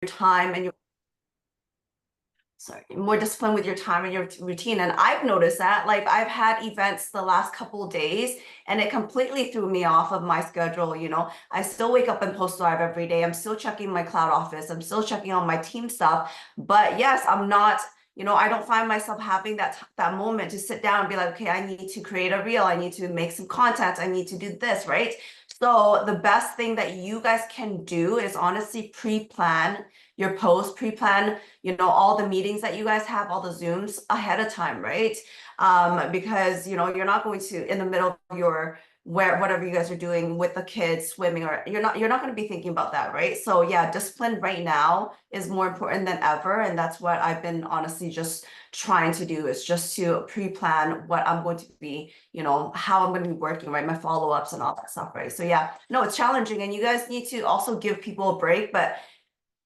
time and your more disciplined with your time and your routine. And I've noticed that, like, I've had events the last couple of days and it completely threw me off of my schedule. I still wake up and post live every day. I'm still checking my cloud office. I'm still checking on my team stuff. But yes, I'm not, I don't find myself having that moment to sit down and be like, okay, I need to create a reel. I need to make some content. I need to do this, right? So the best thing that you guys can do is honestly pre-plan your post, pre-plan, all the meetings that you guys have, all the Zooms ahead of time, right? Because, you're not going to, in the middle of your, whatever you guys are doing with the kids swimming, or you're not going to be thinking about that, right? So yeah, discipline right now is more important than ever. And that's what I've been honestly just trying to do, is just to pre-plan what I'm going to be, how I'm going to be working, right? My follow-ups and all that stuff, right? So yeah, no, it's challenging, and you guys need to also give people a break. But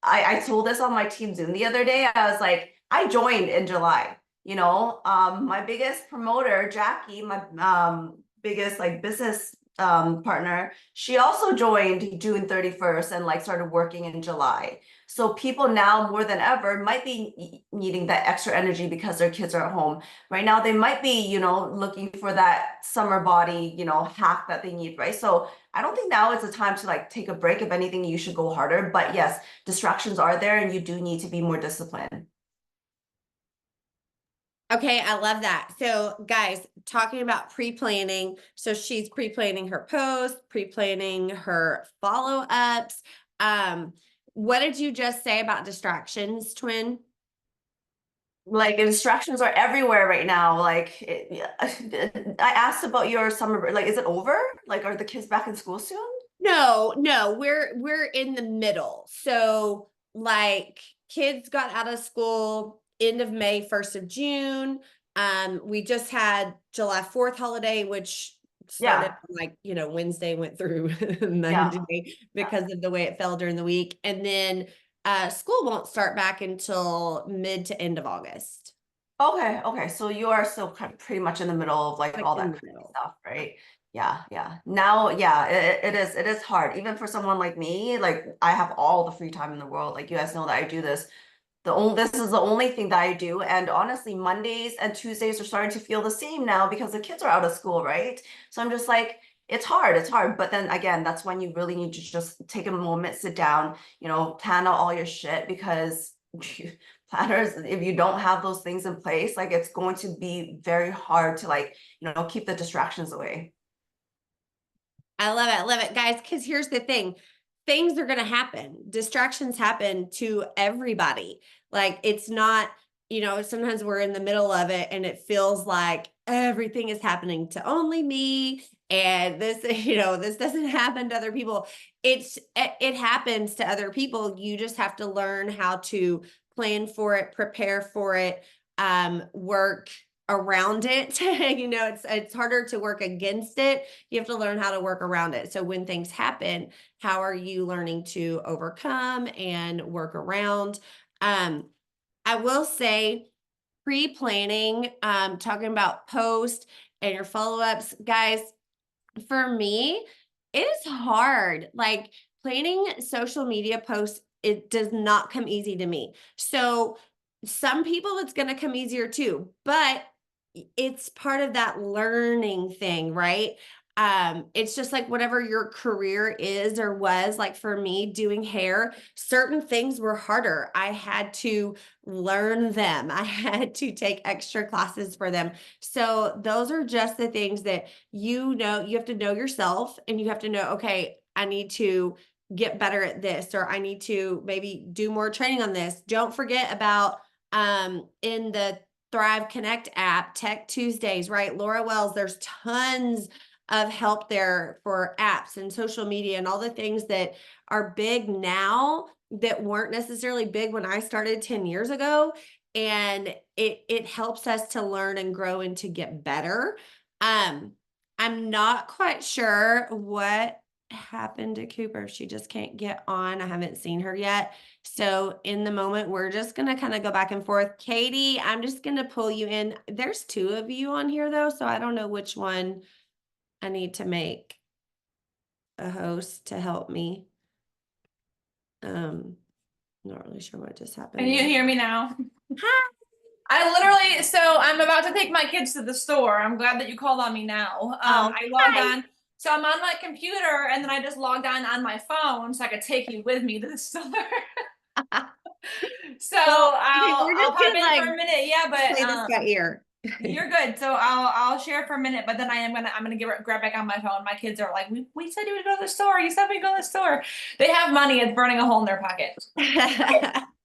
I told this on my team Zoom the other day. I was like, I joined in July. My biggest promoter, Jackie, my biggest like business partner, she also joined June 31st and like started working in July. So people now more than ever might be needing that extra energy because their kids are at home. Right now, they might be, looking for that summer body, hack that they need, right? So I don't think now is the time to like take a break. If anything, you should go harder. But yes, distractions are there and you do need to be more disciplined. Okay, I love that. So, guys, talking about pre-planning. So she's pre-planning her post, pre-planning her follow-ups. What did you just say about distractions, twin? Like distractions are everywhere right now. Like I asked about your summer break. Like, is it over? Like, are the kids back in school soon? No, no, we're in the middle. So, like, kids got out of school end of May, 1st of June. We just had July 4th holiday, which started Yeah, like, Wednesday, went through yeah. Monday because of the way it fell during the week. And then school won't start back until mid to end of August. Okay, okay. So you are still kind of pretty much in the middle of like Like all in that the crazy middle. stuff, right? Yeah, yeah. Now, yeah, it is hard. Even for someone like me, like I have all the free time in the world. Like you guys know that I do this. This is the only thing that I do. And honestly, Mondays and Tuesdays are starting to feel the same now because the kids are out of school, right? So I'm just like, it's hard, it's hard. But then again, that's when you really need to just take a moment, sit down, plan out all your shit, because planners, if you don't have those things in place, like it's going to be very hard to like, keep the distractions away. I love it. I love it, guys. Because here's the thing, things are going to happen. Distractions happen to everybody. Like, it's not, sometimes we're in the middle of it and it feels like everything is happening to only me. And this, this doesn't happen to other people. It happens to other people. You just have to learn how to plan for it, prepare for it, work around it. It's harder to work against it. You have to learn how to work around it. So when things happen, how are you learning to overcome and work around? I will say, pre-planning, talking about post and your follow-ups, guys, for me, it is hard. Like, planning social media posts, it does not come easy to me. So some people it's going to come easier too, but it's part of that learning thing, right? It's just like whatever your career is or was. Like, for me, doing hair, certain things were harder. I had to learn them. I had to take extra classes for them. So those are just the things that, you have to know yourself, and you have to know, okay, I need to get better at this, or I need to maybe do more training on this. Don't forget about in the Thrive Connect app, Tech Tuesdays, right? Laura Wells, there's tons of help there for apps and social media and all the things that are big now that weren't necessarily big when I started 10 years ago. And it helps us to learn and grow and to get better. Um, I'm not quite sure what happened to Cooper. She just can't get on. I haven't seen her yet. So in the moment, we're just going to kind of go back and forth. Katie, I'm just going to pull you in. There's two of you on here though, so I don't know which one I need to make a host to help me. Um, Not really sure what just happened. Can you there. hear me now? Hi. I literally, so I'm about to take my kids to the store. I'm glad that you called on me now. I logged hi. on. So I'm on my computer and then I just logged on my phone so I could take you with me to the store. So Well, okay, I'll we're I'll just pop gonna, in for a minute. Yeah, play this but by ear. you're good. So I'll share for a minute, but then I'm gonna grab back on my phone. My kids are like, we said you would go to the store. You said we go to the store. They have money. It's burning a hole in their pocket.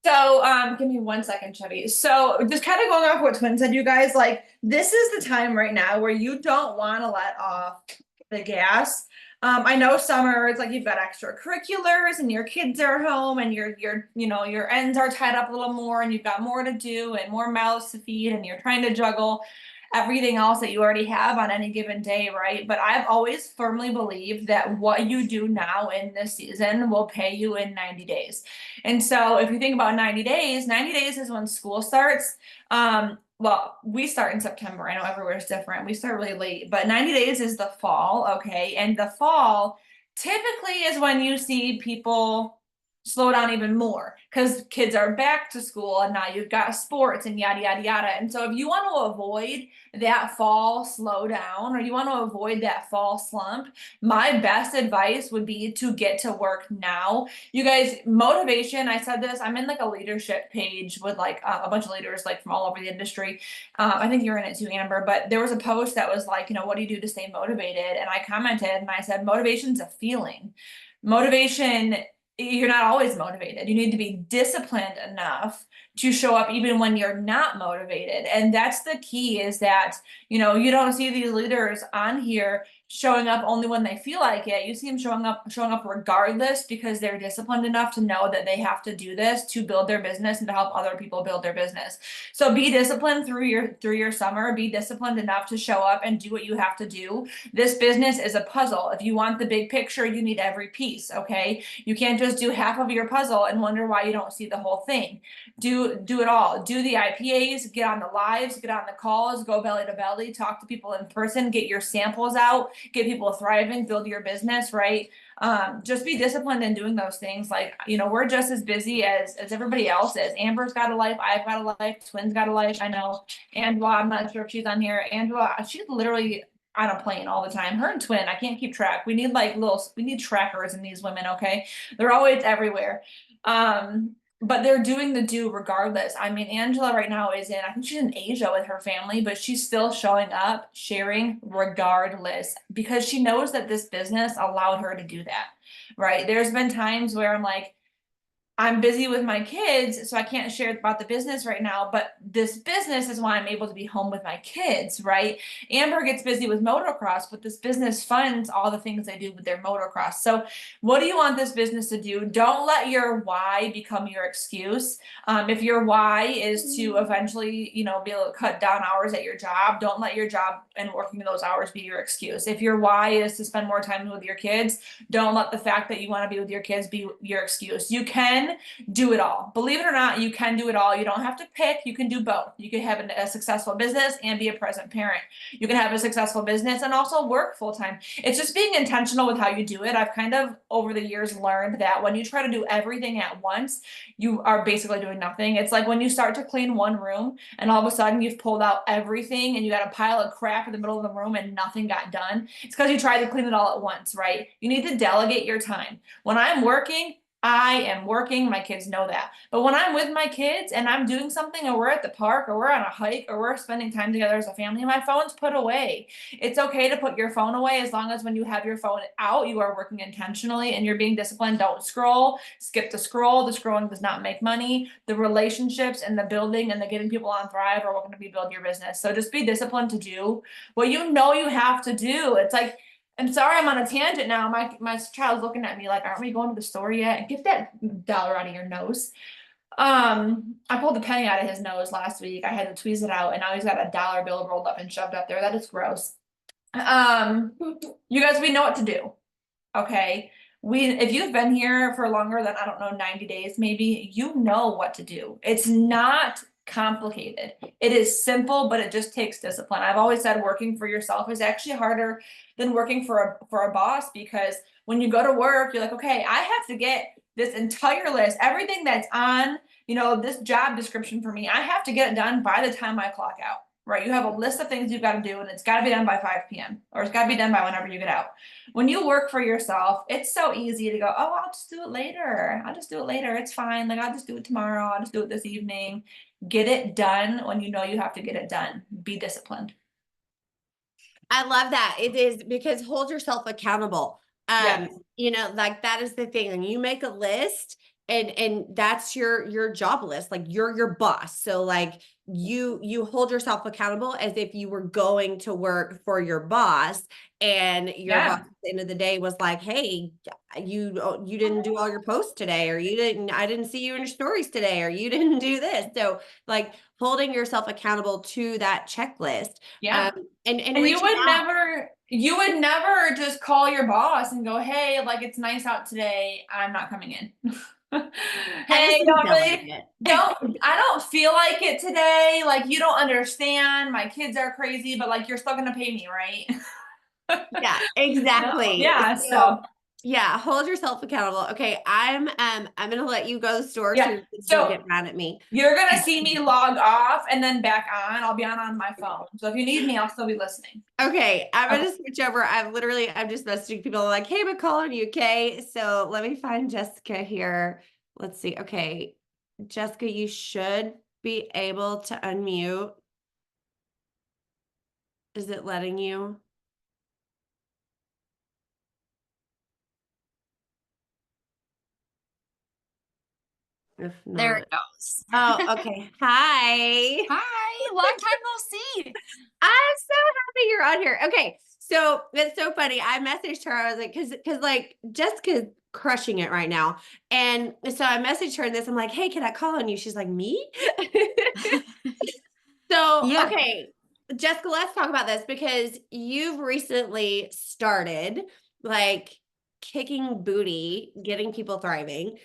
So, give me 1 second, Chevy. So just kind of going off what Twin said, you guys, like, this is the time right now where you don't want to let off the gas. I know summer, it's like you've got extracurriculars and your kids are home and your ends are tied up a little more and you've got more to do and more mouths to feed and you're trying to juggle everything else that you already have on any given day, right? But I've always firmly believed that what you do now in this season will pay you in 90 days. And so if you think about 90 days, 90 days is when school starts. Well, we start in September. I know everywhere's different. We start really late, but 90 days is the fall, okay? And the fall typically is when you see people slow down even more because kids are back to school and now you've got sports and yada yada yada. And so if you want to avoid that fall slowdown or you want to avoid that fall slump, my best advice would be to get to work now. You guys, motivation, I said this, I'm in like a leadership page with like a bunch of leaders like from all over the industry. I think you're in it too, Amber, but there was a post that was like, what do you do to stay motivated? And I commented and I said, motivation's a feeling. Motivation, you're not always motivated. You need to be disciplined enough to show up even when you're not motivated. And that's the key is that, you don't see these leaders on here showing up only when they feel like it. You see them showing up regardless because they're disciplined enough to know that they have to do this to build their business and to help other people build their business. So be disciplined through your summer, be disciplined enough to show up and do what you have to do. This business is a puzzle. If you want the big picture, you need every piece, okay? You can't just do half of your puzzle and wonder why you don't see the whole thing. Do it all. Do the IPAs, get on the lives, get on the calls, go belly to belly, talk to people in person, get your samples out, get people thriving, build your business, right? Just be disciplined in doing those things. Like, we're just as busy as everybody else is. Amber's got a life, I've got a life, Twin's got a life. I know Angela, I'm not sure if she's on here. Angela, she's literally on a plane all the time. Her and Twin, I can't keep track. We need trackers in these women, okay? They're always everywhere. But they're doing the do regardless. I mean, Angela right now I think she's in Asia with her family, but she's still showing up, sharing regardless, because she knows that this business allowed her to do that, right? There's been times where I'm like, I'm busy with my kids, so I can't share about the business right now, but this business is why I'm able to be home with my kids, right? Amber gets busy with motocross, but this business funds all the things they do with their motocross. So what do you want this business to do? Don't let your why become your excuse. If your why is to eventually, be able to cut down hours at your job, don't let your job and working those hours be your excuse. If your why is to spend more time with your kids, don't let the fact that you want to be with your kids be your excuse. You can do it all. Believe it or not, you can do it all. You don't have to pick. You can do both. You can have a successful business and be a present parent. You can have a successful business and also work full time. It's just being intentional with how you do it. I've kind of over the years learned that when you try to do everything at once, you are basically doing nothing. It's like when you start to clean one room and all of a sudden you've pulled out everything and you got a pile of crap in the middle of the room and nothing got done. It's because you tried to clean it all at once, right? You need to delegate your time. When I'm working, I am working, my kids know that. But when I'm with my kids and I'm doing something or we're at the park or we're on a hike or we're spending time together as a family, my phone's put away. It's okay to put your phone away as long as when you have your phone out, you are working intentionally and you're being disciplined. Don't scroll, skip the scroll. The scrolling does not make money. The relationships and the building and the getting people on Thrive are what going to be build your business. So just be disciplined to do what you know you have to do. It's like, I'm sorry, I'm on a tangent now. My child's looking at me like, aren't we going to the store yet? And get that dollar out of your nose. I pulled the penny out of his nose last week. I had to tweeze it out, and now he's got a dollar bill rolled up and shoved up there. That is gross. You guys, we know what to do. Okay. If you've been here for longer than, I don't know, 90 days, maybe, you know what to do. It's not complicated. It is simple, but it just takes discipline. I've always said working for yourself is actually harder than working for a boss, because when you go to work, you're like, okay, I have to get this entire list, everything that's on, you know, this job description for me, I have to get it done by the time I clock out, right? You have a list of things you've got to do and it's got to be done by 5 p.m. or it's got to be done by whenever you get out. When you work for yourself, it's so easy to go, oh, I'll just do it later. I'll just do it later. It's fine. Like, I'll just do it tomorrow. I'll just do it this evening. Get it done when you know you have to get it done. Be disciplined. I love that. It is because hold yourself accountable. Yes. You know, like that is the thing. And you make a list and that's your job list. Like you're your boss. So like you hold yourself accountable as if you were going to work for your boss and your boss at the end of the day was like, hey, you didn't do all your posts today, or I didn't see you in your stories today, or you didn't do this. So like holding yourself accountable to that checklist. Yeah. And And you would never just call your boss and go, hey, like it's nice out today. I'm not coming in. Hey, I don't feel like it today. Like you don't understand. My kids are crazy, but like you're still gonna pay me, right? Yeah, exactly. Yeah. So yeah, hold yourself accountable. Okay, I'm gonna let you go to the store Yeah, so your kids so- don't get mad at me. you're gonna see me log off and then back on. I'll be on my phone. So if you need me, I'll still be listening. Okay, I'm gonna switch over. I'm just messaging people like, hey, McCall, are you okay? So let me find Jessica here. Let's see. Okay, Jessica, you should be able to unmute. Is it letting you? If not. There it goes. Oh, okay. Hi. Hi, long time no see. I'm so happy you're on here. Okay. So it's so funny. I messaged her. I was like, cause like Jessica's crushing it right now. And so I messaged her this. I'm like, hey, can I call on you? She's like, me? So, Yeah. okay, Jessica, let's talk about this because you've recently started like kicking booty, getting people thriving.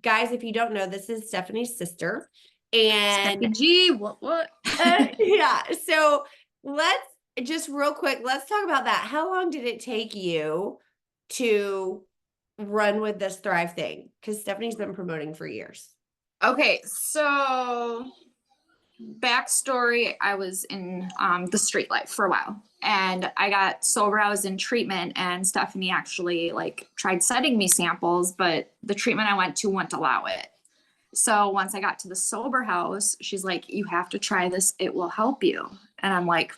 Guys, if you don't know, this is Stephanie's sister. And G, what? yeah, so let's just real quick, let's talk about that. How long did it take you to run with this Thrive thing? Because Stephanie's been promoting for years. Okay, so backstory, I was in the street life for a while and I got sober. I was in treatment and Stephanie actually like tried sending me samples, but the treatment I went to wouldn't allow it. So once I got to the sober house, she's like, you have to try this. It will help you. And I'm like,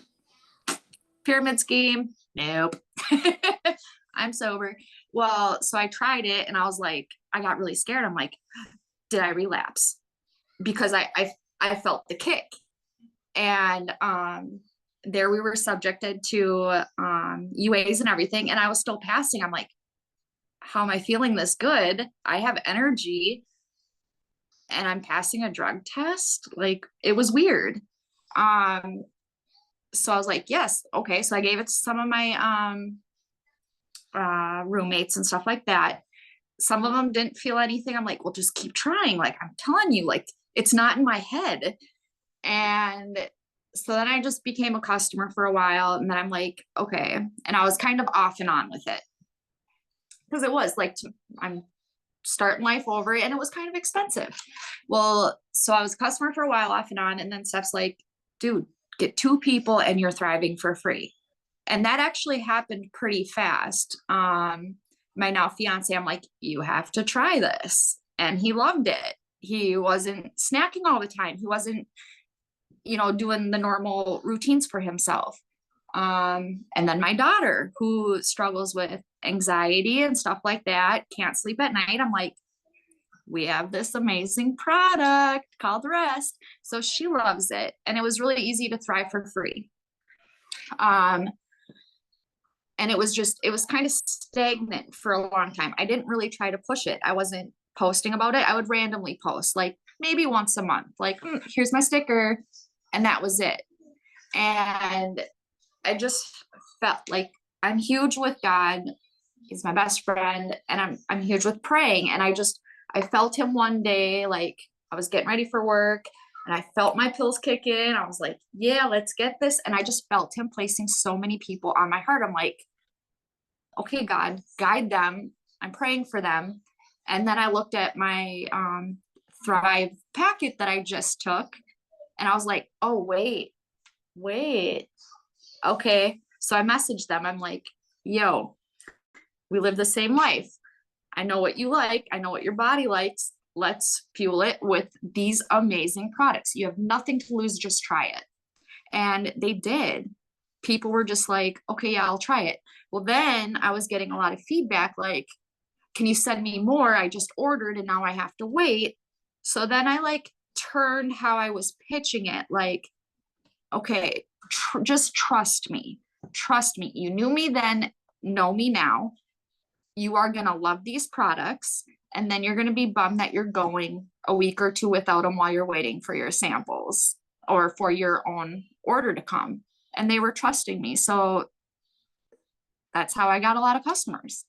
pyramid scheme? Nope. I'm sober. Well, so I tried it and I was like, I got really scared. I'm like, did I relapse? Because I felt the kick. And there we were subjected to UAs and everything. And I was still passing. I'm like, how am I feeling this good? I have energy and I'm passing a drug test. Like it was weird. So I was like, yes, okay. So I gave it to some of my roommates and stuff like that. Some of them didn't feel anything. I'm like, well, just keep trying. Like, I'm telling you, like, it's not in my head. And so then I just became a customer for a while. And then I'm like, okay. And I was kind of off and on with it. Because it was like, I'm starting life over and it was kind of expensive. Well, so I was a customer for a while off and on. And then Steph's like, dude, get 2 people and you're thriving for free. And that actually happened pretty fast. My now fiance, I'm like, you have to try this. And he loved it. He wasn't snacking all the time. He wasn't, doing the normal routines for himself. And then my daughter, who struggles with anxiety and stuff like that, can't sleep at night. I'm like, we have this amazing product called Rest. So she loves it. And it was really easy to thrive for free. And it was kind of stagnant for a long time. I didn't really try to push it. I wasn't posting about it. I would randomly post like maybe once a month, like, here's my sticker. And that was it. And I just felt like I'm huge with God. He's my best friend. And I'm huge with praying. And I felt him one day, like I was getting ready for work and I felt my pills kick in. I was like, yeah, let's get this. And I just felt him placing so many people on my heart. I'm like, okay, God, guide them. I'm praying for them. And then I looked at my Thrive packet that I just took, and I was like, oh, wait. Okay. So I messaged them. I'm like, yo, we live the same life. I know what you like. I know what your body likes. Let's fuel it with these amazing products. You have nothing to lose. Just try it. And they did. People were just like, okay, yeah, I'll try it. Well, then I was getting a lot of feedback like, can you send me more? I just ordered and now I have to wait. So then I like turned how I was pitching it. Like, okay, just trust me. Trust me. You knew me then, know me now. You are going to love these products. And then you're going to be bummed that you're going a week or two without them while you're waiting for your samples or for your own order to come. And they were trusting me. So that's how I got a lot of customers.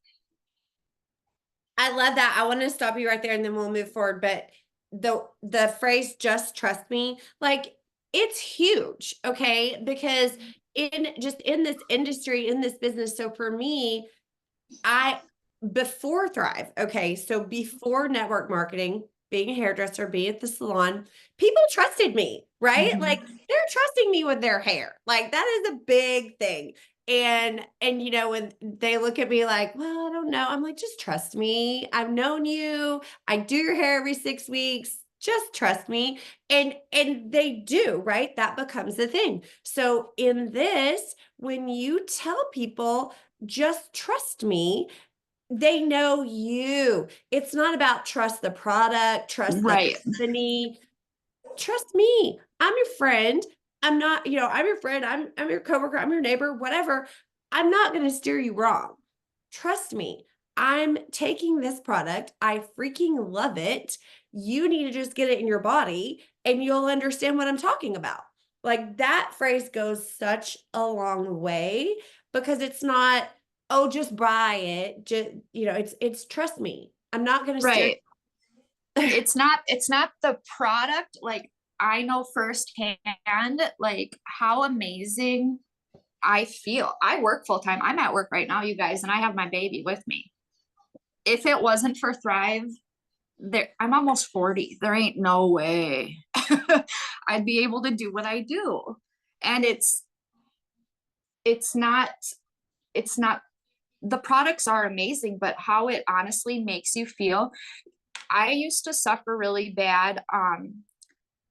I love that. I want to stop you right there and then we'll move forward. But the phrase just trust me, like it's huge, okay? Because in this industry, in this business, so for me, before Thrive, okay, so before network marketing, being a hairdresser, being at the salon, people trusted me, right? Mhm. Like they're trusting me with their hair. Like that is a big thing. And you know, when they look at me like, well, I don't know, I'm like, just trust me. I've known you. I do your hair every 6 weeks. Just trust me. And they do, right? That becomes the thing. So in this, when you tell people, just trust me, they know you. It's not about trust the product, trust the Right. company. Trust me. I'm your friend. I'm not, you know, I'm your friend. I'm your coworker. I'm your neighbor, whatever. I'm not going to steer you wrong. Trust me. I'm taking this product. I freaking love it. You need to just get it in your body and you'll understand what I'm talking about. Like that phrase goes such a long way because it's not, oh, just buy it. Just, you know, it's trust me. I'm not going to steer. Right. It's not the product. Like I know firsthand, like how amazing I feel. I work full time. I'm at work right now, you guys, and I have my baby with me. If it wasn't for Thrive, I'm almost 40. There ain't no way I'd be able to do what I do. And it's not the products are amazing, but how it honestly makes you feel. I used to suffer really bad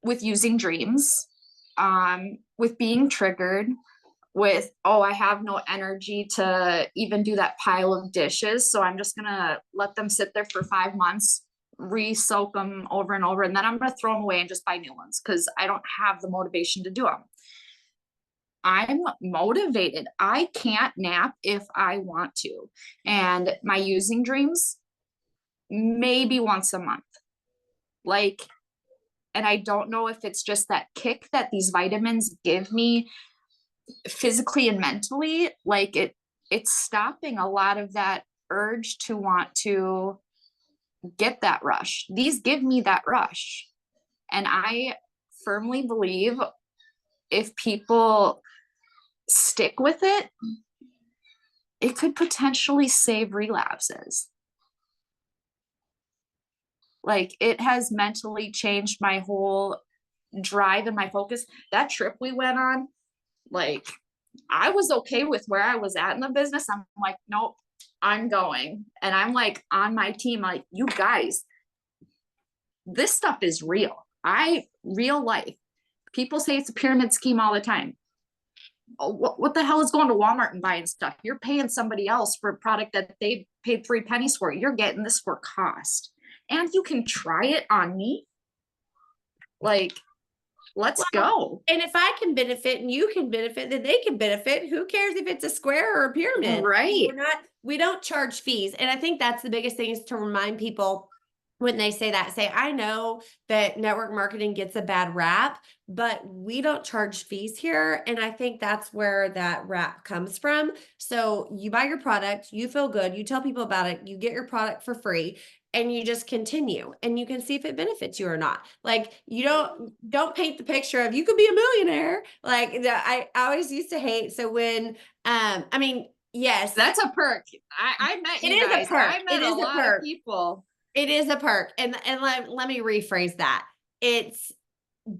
with using dreams, with being triggered, with, oh, I have no energy to even do that pile of dishes. So I'm just going to let them sit there for 5 months, re-soak them over and over. And then I'm going to throw them away and just buy new ones because I don't have the motivation to do them. I'm motivated. I can't nap if I want to. And my using dreams, maybe once a month. Like, and I don't know if it's just that kick that these vitamins give me physically and mentally, like it's stopping a lot of that urge to want to get that rush. These give me that rush. And I firmly believe if people stick with it, it could potentially save relapses. Like it has mentally changed my whole drive and my focus. That trip we went on, like I was okay with where I was at in the business. I'm like, nope, I'm going. And I'm like on my team, like, you guys, this stuff is real. Real life. People say it's a pyramid scheme all the time. Oh, what the hell is going to Walmart and buying stuff? You're paying somebody else for a product that they paid 3 pennies for. You're getting this for cost. And you can try it on me. Like, let's go. And if I can benefit and you can benefit, then they can benefit. Who cares if it's a square or a pyramid? Right. We don't charge fees. And I think that's the biggest thing is to remind people when they say that, say, I know that network marketing gets a bad rap, but we don't charge fees here. And I think that's where that rap comes from. So you buy your product, you feel good, you tell people about it, you get your product for free, and you just continue and you can see if it benefits you or not. Like you don't paint the picture of you could be a millionaire. Like I always used to hate. So when, I mean, yes, that's a perk. I met you guys. I met a lot perk. of people It is a perk. And let me rephrase that. It's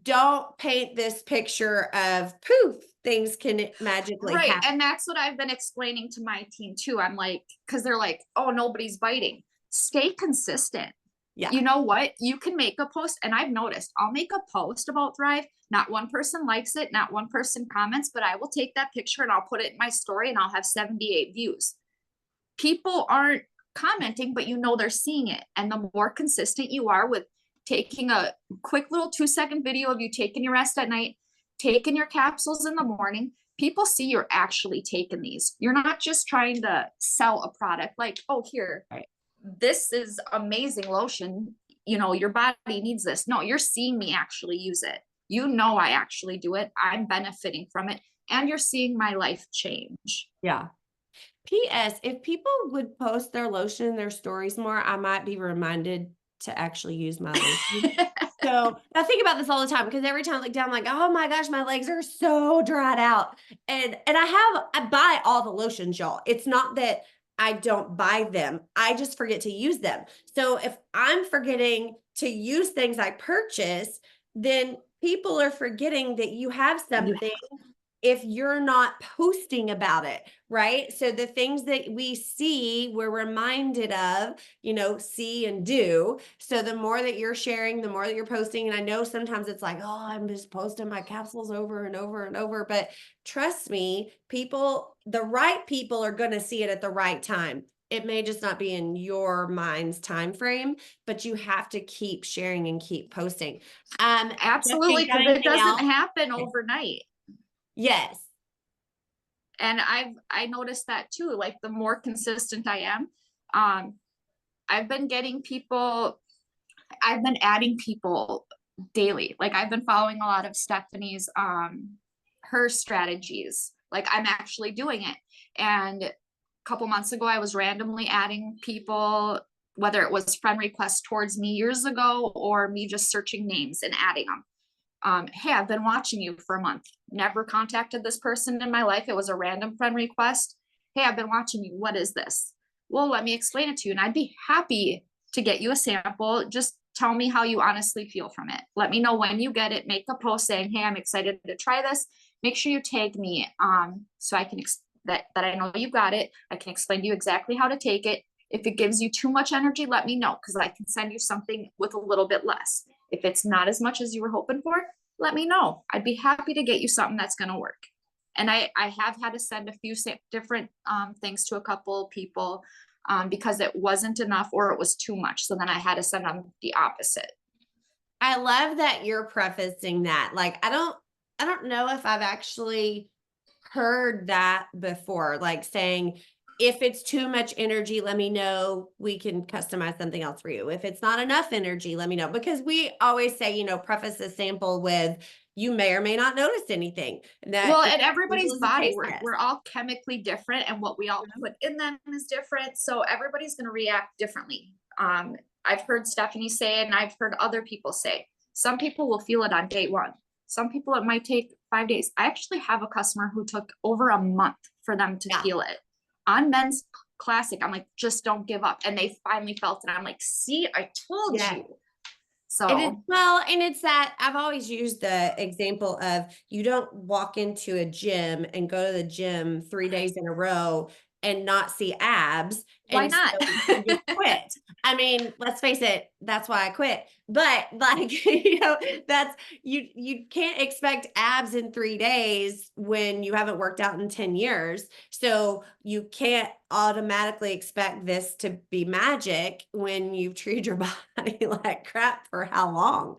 don't paint this picture of poof, things can magically Right. happen. And that's what I've been explaining to my team too. I'm like, because they're like, oh, nobody's biting. Stay consistent. Yeah. You know what? You can make a post, and I've noticed I'll make a post about Thrive. Not one person likes it, not one person comments, but I will take that picture and I'll put it in my story and I'll have 78 views. People aren't commenting, but you know they're seeing it. And the more consistent you are with taking a quick little 2-second video of you taking your rest at night, taking your capsules in the morning, people see you're actually taking these. You're not just trying to sell a product like, oh, here, Right. this is amazing lotion. You know, your body needs this. No, you're seeing me actually use it. You know, I actually do it. I'm benefiting from it. And you're seeing my life change. Yeah. P.S. If people would post their lotion in their stories more, I might be reminded to actually use my lotion. So I think about this all the time because every time I look down, I'm like, oh my gosh, my legs are so dried out. And I buy all the lotions, y'all. It's not that I don't buy them. I just forget to use them. So if I'm forgetting to use things I purchase, then people are forgetting that you have something if you're not posting about it, right? So the things that we see, we're reminded of, see and do. So the more that you're sharing, the more that you're posting. And I know sometimes it's like, oh, I'm just posting my capsules over and over and over. But trust me, the right people are going to see it at the right time. It may just not be in your mind's time frame, but you have to keep sharing and keep posting. Absolutely, because it doesn't happen overnight. Yes. And I noticed that too. Like the more consistent I am, I've been adding people daily. Like I've been following a lot of Stephanie's her strategies. Like I'm actually doing it. And a couple months ago, I was randomly adding people, whether it was friend requests towards me years ago or me just searching names and adding them. Hey, I've been watching you for a month. Never contacted this person in my life. It was a random friend request. Hey, I've been watching you. What is this? Well, let me explain it to you. And I'd be happy to get you a sample. Just tell me how you honestly feel from it. Let me know when you get it. Make a post saying, hey, I'm excited to try this. Make sure you tag me so I can that I know you got it. I can explain to you exactly how to take it. If it gives you too much energy, let me know because I can send you something with a little bit less. If it's not as much as you were hoping for, let me know. I'd be happy to get you something that's going to work. And I have had to send a few different things to a couple people because it wasn't enough or it was too much. So then I had to send them the opposite. I love that you're prefacing that. Like, I don't know if I've actually heard that before, like saying, if it's too much energy, let me know. We can customize something else for you. If it's not enough energy, let me know. Because we always say, preface a sample with, you may or may not notice anything. Well, and everybody's body, we're all chemically different and what we all put in them is different. So everybody's going to react differently. I've heard Stephanie say, and I've heard other people say, some people will feel it on day one. Some people, it might take 5 days. I actually have a customer who took over a month for them to feel it. On Men's Classic, I'm like, just don't give up. And they finally felt it. I'm like, see, I told you. So and it's that I've always used the example of you don't walk into a gym and go to the gym 3 days in a row and not see abs. Why not? So you quit. I mean, let's face it, that's why I quit. But like, that's you can't expect abs in 3 days when you haven't worked out in 10 years. So you can't automatically expect this to be magic when you've treated your body like crap for how long,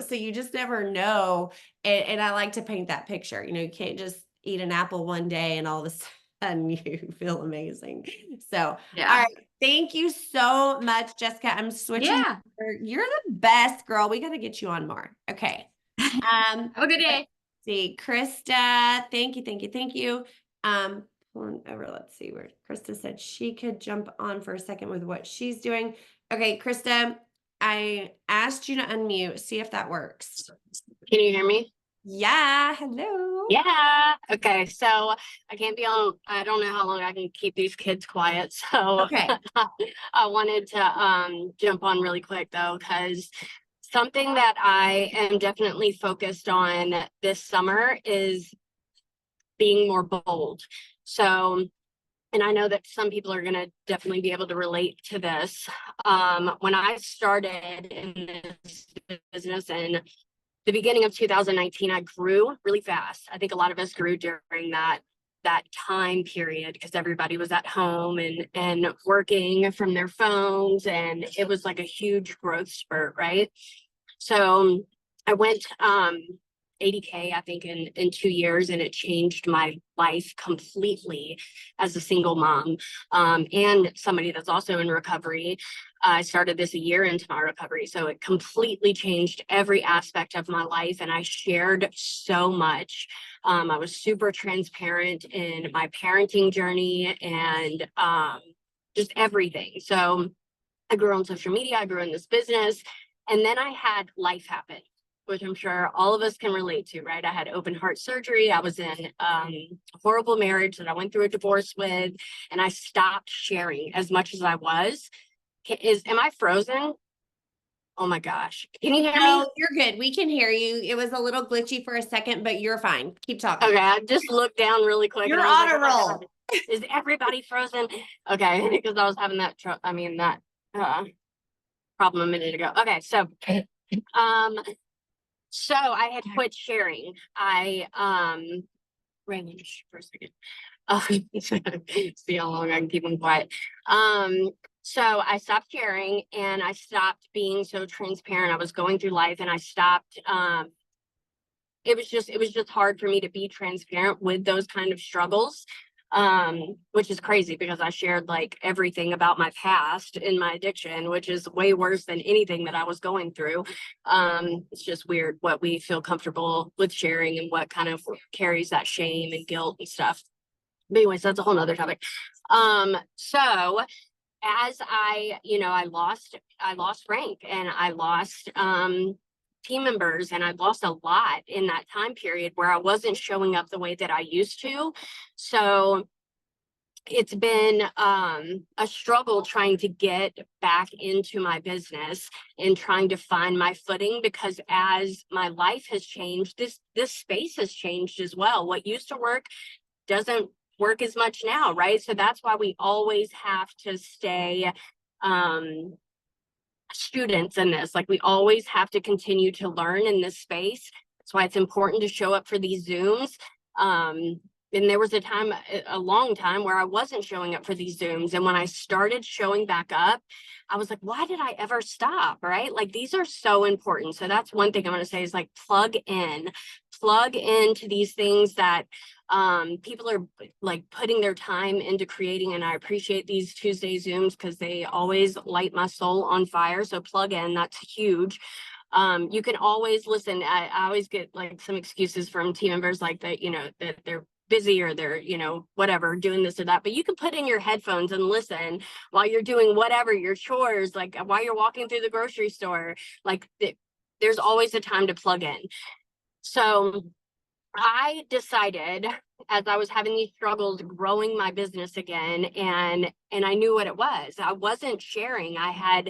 so you just never know. And I like to paint that picture. You can't just eat an apple one day and all of a sudden you feel amazing. So, yeah. All right. Thank you so much, Jessica. I'm switching. Yeah. You're the best, girl. We got to get you on more. Okay. Have a good day. See, Krista. Thank you. Over. Let's see where Krista said she could jump on for a second with what she's doing. Okay, Krista, I asked you to unmute. See if that works. Can you hear me? Yeah, hello. Yeah. Okay. So I can't be on, I don't know how long I can keep these kids quiet. So Okay. I wanted to jump on really quick though, because something that I am definitely focused on this summer is being more bold. So, and I know that some people are going to definitely be able to relate to this. When I started in this business in the beginning of 2019, I grew really fast. I think a lot of us grew during that time period because everybody was at home and working from their phones, and it was like a huge growth spurt, right? So I went 80K, I think, in 2 years, and it changed my life completely as a single mom and somebody that's also in recovery. I started this a year into my recovery, so it completely changed every aspect of my life, and I shared so much. I was super transparent in my parenting journey and just everything. So I grew on social media, I grew in this business, and then I had life happen, which I'm sure all of us can relate to, right? I had open heart surgery. I was in a horrible marriage that I went through a divorce with, and I stopped sharing as much as I was. Am I frozen? Oh my gosh. Can you hear me? No, you're good. We can hear you. It was a little glitchy for a second, but you're fine. Keep talking. Okay, I just looked down really quick. You're and I was on a like, oh my roll. God, is everybody frozen? Okay, because I was having that problem a minute ago. Okay, so so I had quit sharing. I Raymond, for a second. See how long I can keep them quiet. So I stopped sharing and I stopped being so transparent. I was going through life and I stopped it was just hard for me to be transparent with those kind of struggles, which is crazy because I shared like everything about my past in my addiction, which is way worse than anything that I was going through. It's just weird what we feel comfortable with sharing and what kind of carries that shame and guilt and stuff. But anyways, that's a whole nother topic. So as I lost rank and I lost team members, and I lost a lot in that time period where I wasn't showing up the way that I used to. So it's been a struggle trying to get back into my business and trying to find my footing, because as my life has changed, this space has changed as well. What used to work doesn't work as much now, right? So that's why we always have to stay students in this. Like, we always have to continue to learn in this space. That's why it's important to show up for these Zooms. And there was a long time where I wasn't showing up for these Zooms. And when I started showing back up, I was like, why did I ever stop? Right? Like, these are so important. So that's one thing I'm going to say is like, plug into these things that people are like putting their time into creating. And I appreciate these Tuesday Zooms because they always light my soul on fire. So plug in, that's huge. You can always listen. I always get like some excuses from team members like that, that they're busy or they're, whatever, doing this or that, but you can put in your headphones and listen while you're doing whatever, your chores, like while you're walking through the grocery store. Like, there's always a time to plug in. So I decided, as I was having these struggles growing my business again, and I knew what it was. I wasn't sharing. I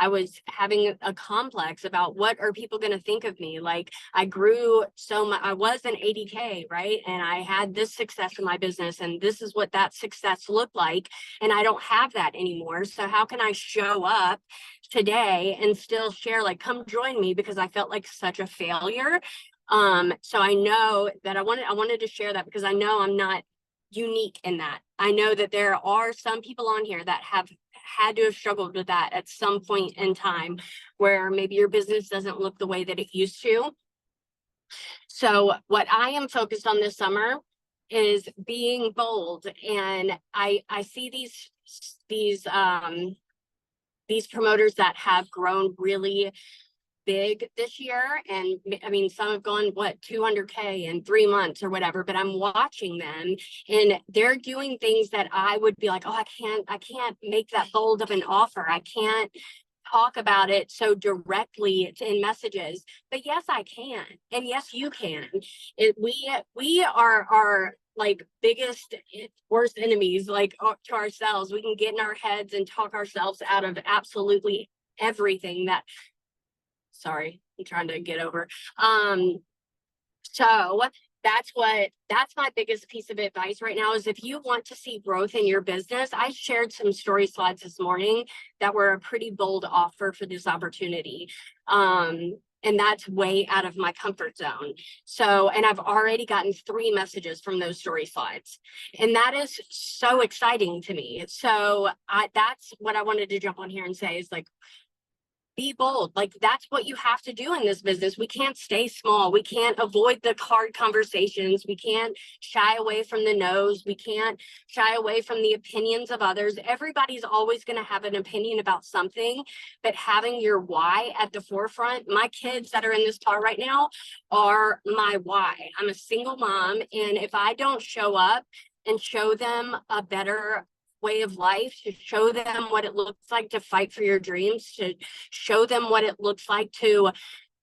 was having a complex about what are people going to think of me. Like, I grew so much. I was an 80K, right? And I had this success in my business, and this is what that success looked like. And I don't have that anymore. So how can I show up today and still share, like, come join me, because I felt like such a failure. So I know that I wanted to share that because I know I'm not unique in that. I know that there are some people on here that have had to have struggled with that at some point in time, where maybe your business doesn't look the way that it used to. So what I am focused on this summer is being bold. And I see these promoters that have grown really big this year, and I mean, some have gone 200K in 3 months or whatever, but I'm watching them and they're doing things that I would be like, oh, I can't make that bold of an offer. I can't talk about it so directly in messages, but yes, I can. And yes, you can. We are like biggest, worst enemies, like to ourselves. We can get in our heads and talk ourselves out of absolutely everything that, sorry, I'm trying to get over. So that's my biggest piece of advice right now is if you want to see growth in your business. I shared some story slides this morning that were a pretty bold offer for this opportunity. And that's way out of my comfort zone. So, and I've already gotten 3 messages from those story slides. And that is so exciting to me. So that's what I wanted to jump on here and say is like, be bold. Like that's what you have to do in this business. We can't stay small. We can't avoid the hard conversations. We can't shy away from the no's. We can't shy away from the opinions of others. Everybody's always going to have an opinion about something, but having your why at the forefront. My kids that are in this car right now are my why. I'm a single mom, and if I don't show up and show them a better way of life, to show them what it looks like to fight for your dreams, to show them what it looks like to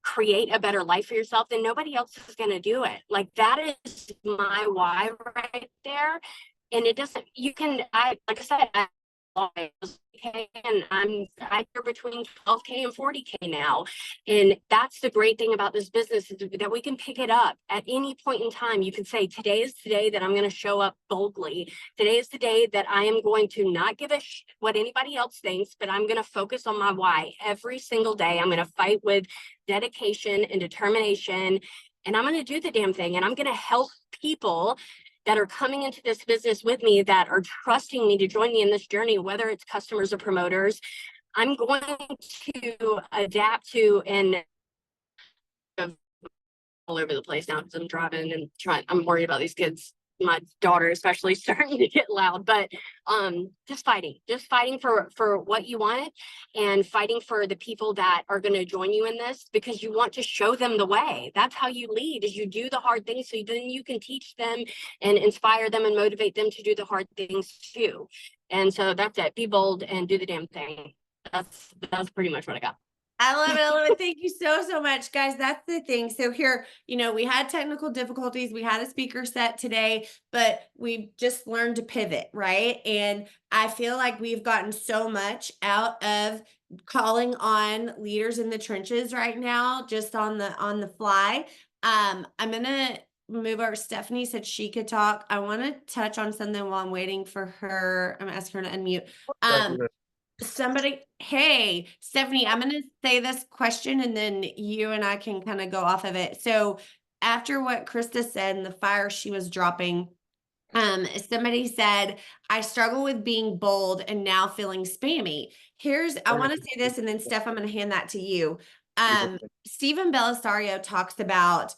create a better life for yourself, then nobody else is going to do it. Like that is my why right there. And it doesn't, you can, like I said, and I hear between 12K and 40K now. And that's the great thing about this business is that we can pick it up at any point in time. You can say, today is the day that I'm going to show up boldly. Today is the day that I am going to not give a what anybody else thinks, but I'm going to focus on my why every single day. I'm going to fight with dedication and determination, and I'm going to do the damn thing. And I'm going to help people that are coming into this business with me, that are trusting me to join me in this journey, whether it's customers or promoters. I'm going to adapt to and all over the place now because I'm driving and I'm worried about these kids. My daughter especially starting to get loud, but just fighting for what you want, and fighting for the people that are going to join you in this, because you want to show them the way. That's how you lead, is you do the hard things so then you can teach them and inspire them and motivate them to do the hard things too. And so that's it. Be bold and do the damn thing. That's pretty much what I got. I love it. I love it. Thank you so much, guys. That's the thing. So here, we had technical difficulties. We had a speaker set today, but we just learned to pivot, right? And I feel like we've gotten so much out of calling on leaders in the trenches right now, just on the fly. I'm going to move over. Stephanie said she could talk. I want to touch on something while I'm waiting for her. I'm asking her to unmute. Hey, Stephanie, I'm going to say this question and then you and I can kind of go off of it. So after what Krista said and the fire she was dropping, somebody said, I struggle with being bold and now feeling spammy. I want to say this, and then Steph, I'm going to hand that to you. Stephen Bellisario talks about,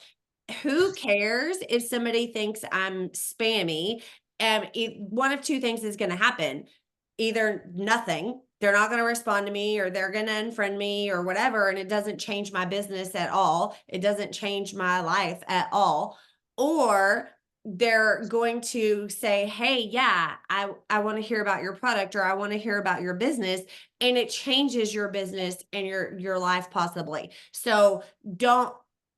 who cares if somebody thinks I'm spammy? One of 2 things is going to happen. Either nothing, they're not going to respond to me, or they're going to unfriend me or whatever. And it doesn't change my business at all. It doesn't change my life at all. Or they're going to say, hey, yeah, I want to hear about your product, or I want to hear about your business. And it changes your business and your life possibly. So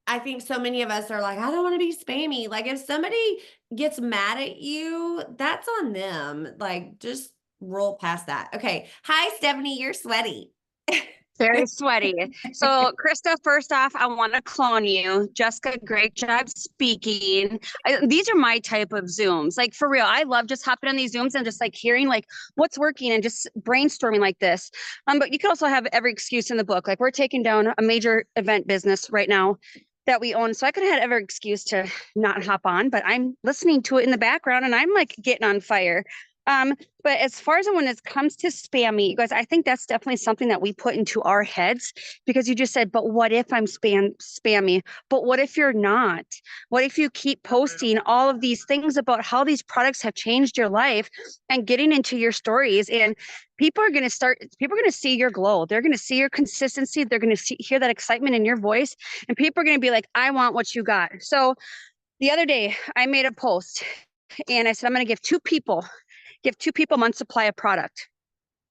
I think so many of us are like, I don't want to be spammy. Like if somebody gets mad at you, that's on them. Like just roll past that. Okay. Hi, Stephanie. You're sweaty. Very sweaty. So Krista, first off, I want to clone you. Jessica, great job speaking. These are my type of Zooms. Like for real, I love just hopping on these Zooms and just like hearing like what's working and just brainstorming like this. But you can also have every excuse in the book. Like we're taking down a major event business right now that we own. So I could have had every excuse to not hop on, but I'm listening to it in the background and I'm like getting on fire. But as far as when it comes to spammy, you guys, I think that's definitely something that we put into our heads, because you just said, but what if I'm spammy? But what if you're not? What if you keep posting all of these things about how these products have changed your life and getting into your stories, and people are going to see your glow. They're going to see your consistency. They're going to hear that excitement in your voice, and people are going to be like, I want what you got. So the other day I made a post and I said, I'm going to give two people a month's supply of product.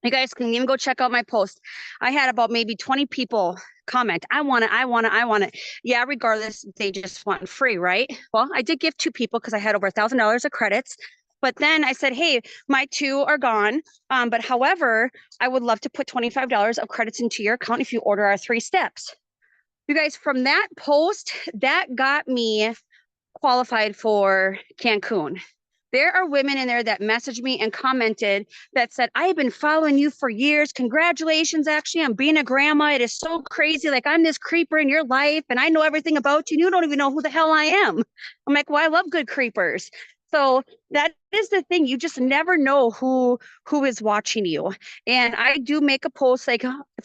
You guys can even go check out my post. I had about maybe 20 people comment. I want it. I want it. I want it. Yeah, regardless, they just want free, right? Well, I did give 2 people because I had over $1,000 of credits. But then I said, hey, my 2 are gone. But however, I would love to put $25 of credits into your account if you order our 3 steps. You guys, from that post, that got me qualified for Cancun. There are women in there that messaged me and commented that said, I have been following you for years. Congratulations, actually, on being a grandma. It is so crazy. Like, I'm this creeper in your life and I know everything about you. And you don't even know who the hell I am. I'm like, well, I love good creepers. So that is the thing. You just never know who is watching you. And I do make a post like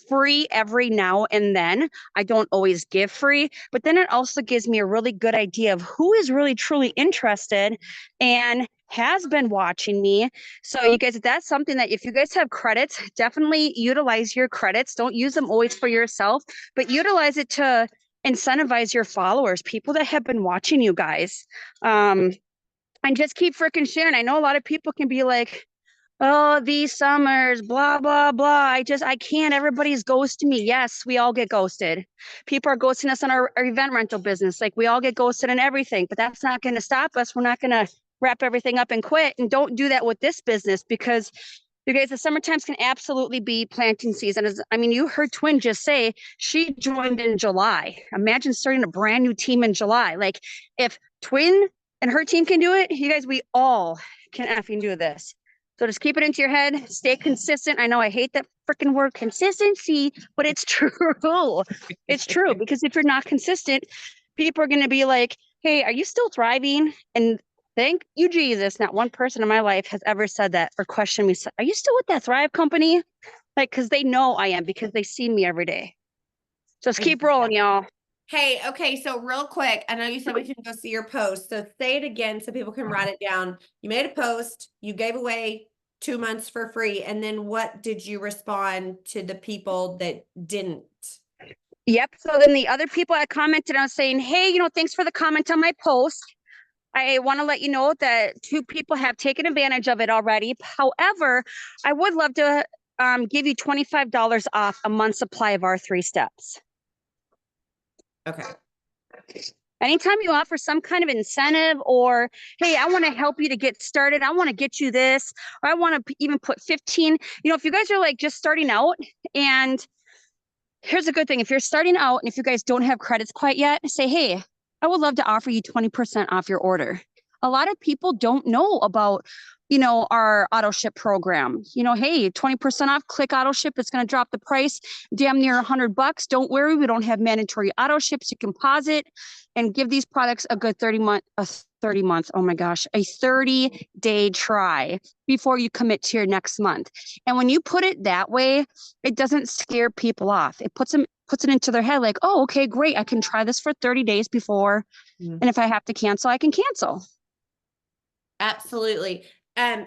free every now and then. I don't always give free, but then it also gives me a really good idea of who is really truly interested and has been watching me. So you guys, that's something that if you guys have credits, definitely utilize your credits. Don't use them always for yourself, but utilize it to incentivize your followers, people that have been watching you guys. And just keep freaking sharing. I know a lot of people can be like, oh, these summers, blah, blah, blah. I can't. Everybody's ghosting me. Yes, we all get ghosted. People are ghosting us on our event rental business. Like, we all get ghosted and everything, but that's not going to stop us. We're not going to wrap everything up and quit. And don't do that with this business, because you guys, the summer times can absolutely be planting season. I mean, you heard Twin just say she joined in July. Imagine starting a brand new team in July. Like, if Twin and her team can do it, you guys, we all can effing do this. So just keep it into your head, stay consistent. I know I hate that freaking word consistency, but it's true. It's true, because if you're not consistent, people are going to be like, hey, are you still thriving? And thank you, Jesus, not one person in my life has ever said that or questioned me. Are you still with that Thrive company? Like, because they know I am, because they see me every day. Just keep rolling, y'all. Hey, okay, so real quick, I know you said we can go see your post. So say it again so people can write it down. You made a post, you gave away 2 months for free, and then what did you respond to the people that didn't? Yep. So then the other people I commented on saying, hey, thanks for the comment on my post. I want to let you know that 2 people have taken advantage of it already. However, I would love to give you $25 off a month's supply of our 3 steps. Okay. Anytime you offer some kind of incentive, or, hey, I want to help you to get started. I want to get you this, or I want to even put 15, if you guys are like just starting out, and here's a good thing. If you're starting out and if you guys don't have credits quite yet, say, hey, I would love to offer you 20% off your order. A lot of people don't know about, our auto ship program. Hey, 20% off, click auto ship. It's going to drop the price damn near $100. Don't worry. We don't have mandatory auto ships. You can pause it and give these products a good 30-day try before you commit to your next month. And when you put it that way, it doesn't scare people off. It puts it into their head like, oh, okay, great. I can try this for 30 days before. And if I have to cancel, I can cancel. Absolutely.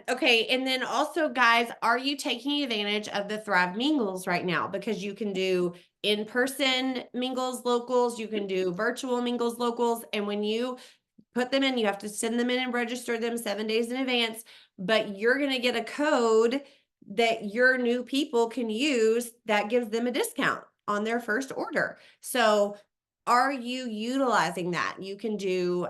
Okay. And then also, guys, are you taking advantage of the Thrive Mingles right now? Because you can do in-person mingles locals, you can do virtual mingles locals. And when you put them in, you have to send them in and register them 7 days in advance, but you're going to get a code that your new people can use that gives them a discount on their first order. So are you utilizing that? You can do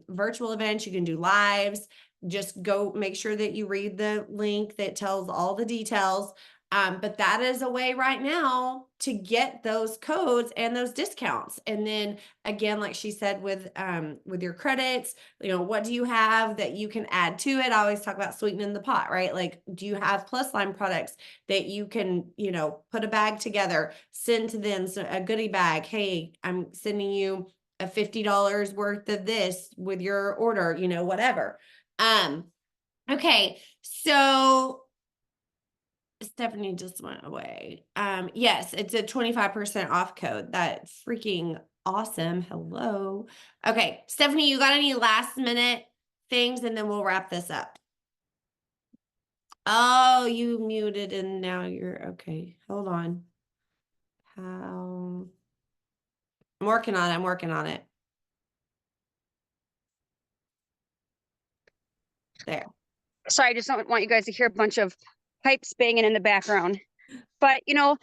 virtual events, you can do lives. Just go make sure that you read the link that tells all the details. But that is a way right now to get those codes and those discounts. And then again, like she said, with your credits, what do you have that you can add to it? I always talk about sweetening the pot, right? Like, do you have plus line products that you can, put a bag together, send to them a goodie bag? Hey, I'm sending you a $50 worth of this with your order, whatever. Okay, so Stephanie just went away. Yes, it's a 25% off code. That's freaking awesome. Hello. Okay, Stephanie, you got any last minute things, and then we'll wrap this up. Oh, you muted and now you're okay. Hold on. I'm working on it. There. Sorry, I just don't want you guys to hear a bunch of pipes banging in the background. But, you know,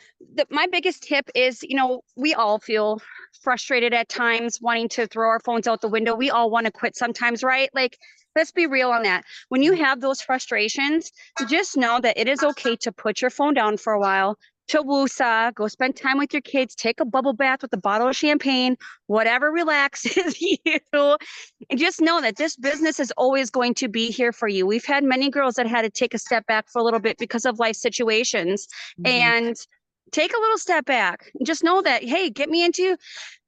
my biggest tip is, you know, we all feel frustrated at times, wanting to throw our phones out the window. We all want to quit sometimes, right? Like, let's be real on that. When you have those frustrations, just know that it is okay to put your phone down for a while, to woosah, go spend time with your kids, take a bubble bath with a bottle of champagne, whatever relaxes you. And just know that this business is always going to be here for you. We've had many girls that had to take a step back for a little bit because of life situations. And take a little step back. Just know that, hey,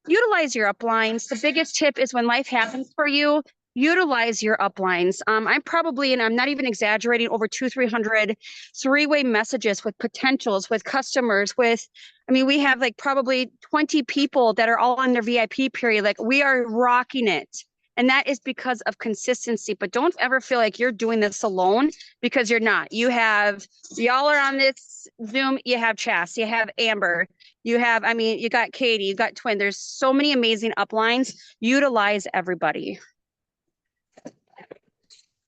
utilize your uplines. The biggest tip is when life happens for you, utilize your uplines. I'm probably, and I'm not even exaggerating, over 200-300 three-way messages with potentials, with customers, we have like probably 20 people that are all on their VIP period. Like, we are rocking it. And that is because of consistency. But don't ever feel like you're doing this alone, because you're not. Y'all are on this Zoom. You have Chas, you have Amber, you got Katie, you got Twin. There's so many amazing uplines. Utilize everybody.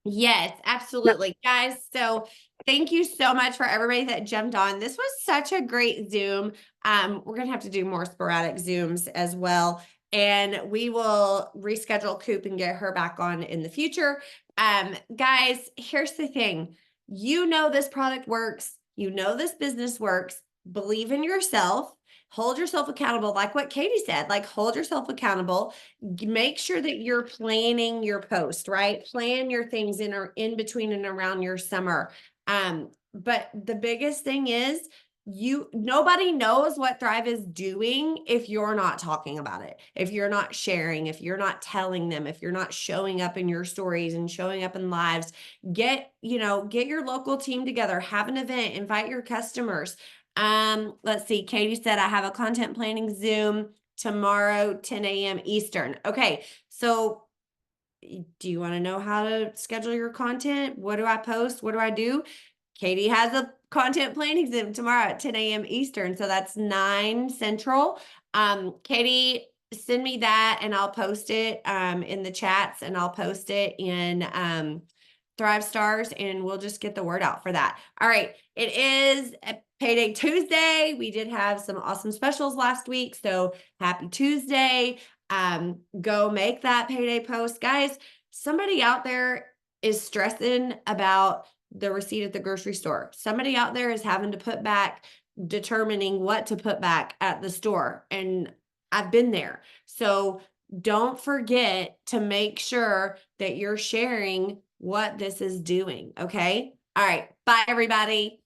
Yes, absolutely. Guys, so thank you so much for everybody that jumped on. This was such a great Zoom. We're going to have to do more sporadic Zooms as well. And we will reschedule Coop and get her back on in the future. Guys, here's the thing. You know this product works. You know this business works. Believe in yourself. Hold yourself accountable, like what Katie said, like hold yourself accountable. Make sure that you're planning your post, right? Plan your things in between and around your summer. But the biggest thing is nobody knows what Thrive is doing if you're not talking about it, if you're not sharing, if you're not telling them, if you're not showing up in your stories and showing up in lives. Get your local team together, have an event, invite your customers. Let's see. Katie said, I have a content planning Zoom tomorrow, 10 a.m. Eastern. Okay. So do you want to know how to schedule your content? What do I post? What do I do? Katie has a content planning Zoom tomorrow at 10 a.m. Eastern. So that's 9 Central. Katie, send me that and I'll post it in the chats, and I'll post it in Thrive Stars, and we'll just get the word out for that. All right. It is a Payday Tuesday. We did have some awesome specials last week. So happy Tuesday. Go make that payday post. Guys, somebody out there is stressing about the receipt at the grocery store. Somebody out there is having to determining what to put back at the store. And I've been there. So don't forget to make sure that you're sharing what this is doing. Okay. All right. Bye, everybody.